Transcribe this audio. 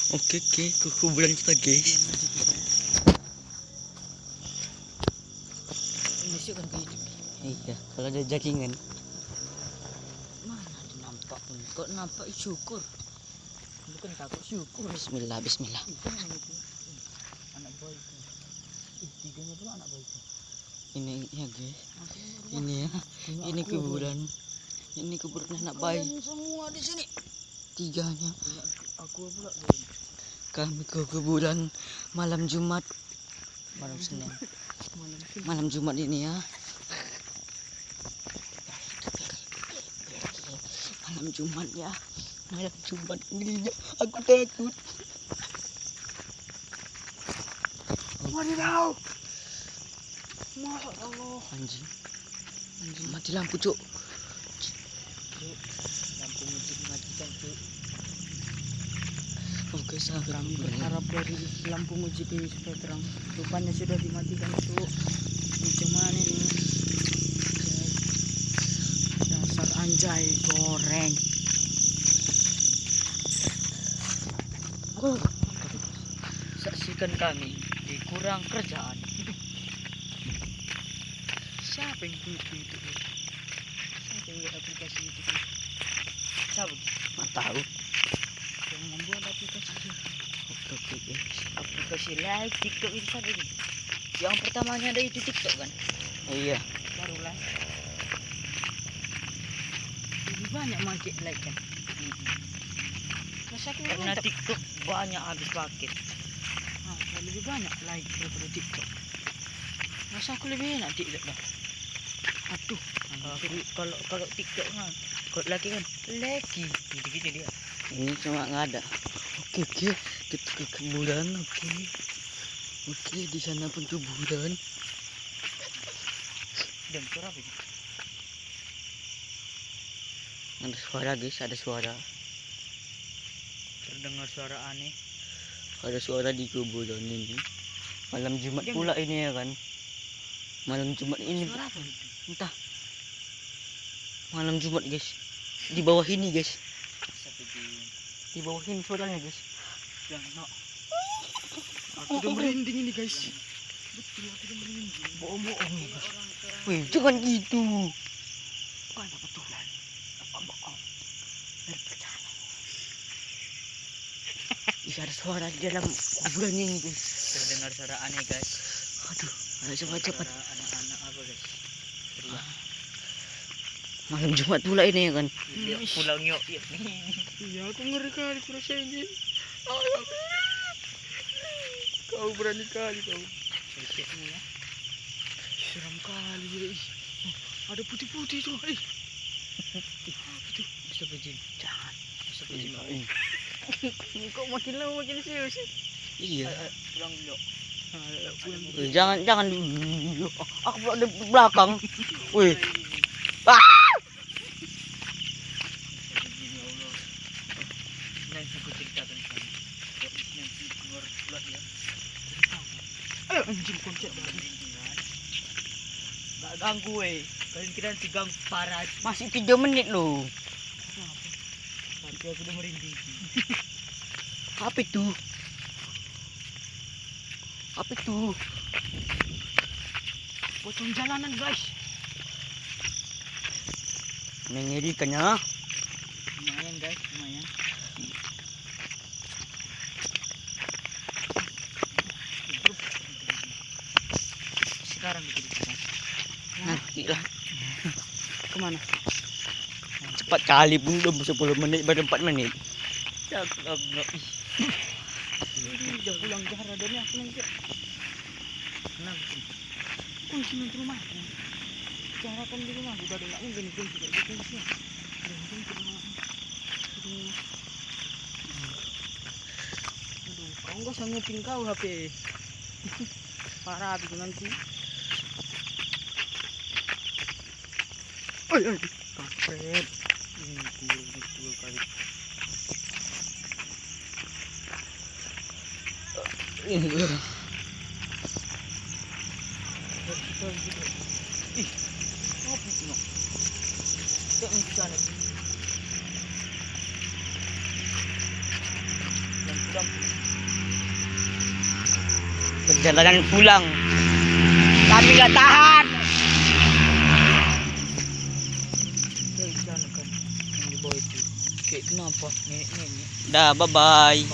Oke, ke kuburan kita guys. Masukkan ke YouTube. Iya, kalau ada jakingan. Mana ada nampak pun. Kok nampak syukur. Bukan takut syukur. Bismillah, bismillah. Itu yang itu. Anak boy itu. Tiganya dulu anak boy itu. Ini ya guys. Ini ya. Ini kuburan. Ini kuburan anak bayi. Semua di sini. Tiganya. Aku pula. Kami ke kuburan malam Jumat. Malam Senin. Malam Jumat ini ya. Malam Jumat ya. Malam Jumat ini ya. Aku takut. Wadidaw. Masya Allah. Anjing. Mati lampu, Cuk. Lampu masjid dimatikan, Cuk. Oke, sahabat. Kami berharap dari lampu masjid ini supaya terang. Rupanya sudah dimatikan, Cuk. Macam mana nih? Dasar anjay goreng. Saksikan kami di kurang kerjaan. Siapa yang buat YouTube? Siapa yang buat aplikasi YouTube? Siapa? Nggak tahu. Yang membuat aplikasi YouTube? Oke, guys. Aplikasi live TikTok itu siapa ini? Yang pertamanya ada itu TikTok kan? Iya. Baru live. Lebih banyak pakai like kan? Masa aku Karena mantap. TikTok banyak habis paket. Lebih banyak like daripada TikTok. Masa aku lebih enak TikTok dah. Aduh. Kalau TikTok kan, kalau laki kan lagi gitu-gitu dia. Ini cuma nggak ada. Oke, kita ke kuburan. Oke, di sana pun kuburan. Dan suara apa itu? Ada suara guys, ada suara. Terdengar suara aneh. Ada suara di kuburan ini. Malam Jumat pula ini ya kan. Malam Jumat ini. Suara apa itu? Entah. Malam Jumat guys. Di bawah ini guys. Di bawah ini suaranya guys. Jangan. Aku udah merinding ini guys. Betul, aku udah merinding. Bohong nih guys. Wih, jangan gitu. Bukan kebetulan. Bohong. Berpercaya. Bisa ada suara di dalam kuburan ini guys. Terdengar suara aneh guys. Aduh, ayo cepat. Suara anak-anak apa guys? Teriak. Malam Jumat pula ini ya kan. Dia pulang yuk. Iya, aku ngeri kali kurasa ini. Kau berani kali kau. Ya. Seram kali ya. Ada putih-putih tuh. Itu astagfirullahaladzim. Jangan. Astagfirullahaladzim. Kok makin lama makin serius sih? Iya. Pulang dulu. Jangan dulu. Aku pula di belakang. Wih. Nanti aku ceritakan kamu. Nanti keluar pula dia. Anjing koncet banget. Gak ganggu kalian kira nanti ganggu parah. Masih 3 menit loh. Tapi aku udah merinding. Apa itu? Pocong jalanan guys. Mengerikan ya. Lumayan guys, lumayan. Sekarang diceritakan. Nanti lah. Kemana? Cepat kali pun udah 10 menit baru 4 menit. Udah pulang Zahra dan aku nanti. Kenapa? Kunci di rumah. Zahra kan di rumah. Udah ada nggak mungkin kunci kayak gitu sih. Aduh, kau nggak sangutin kau HP. Parah habis nanti. Oi, kampret. Ini betul kali. Ini Ih, apa itu no? Tak mungkin sana. Dan Perjalanan pulang. Kami gak tahan. Sana kan yang di bawah itu. Kayak kenapa? Nenek-nenek. Dah, bye-bye.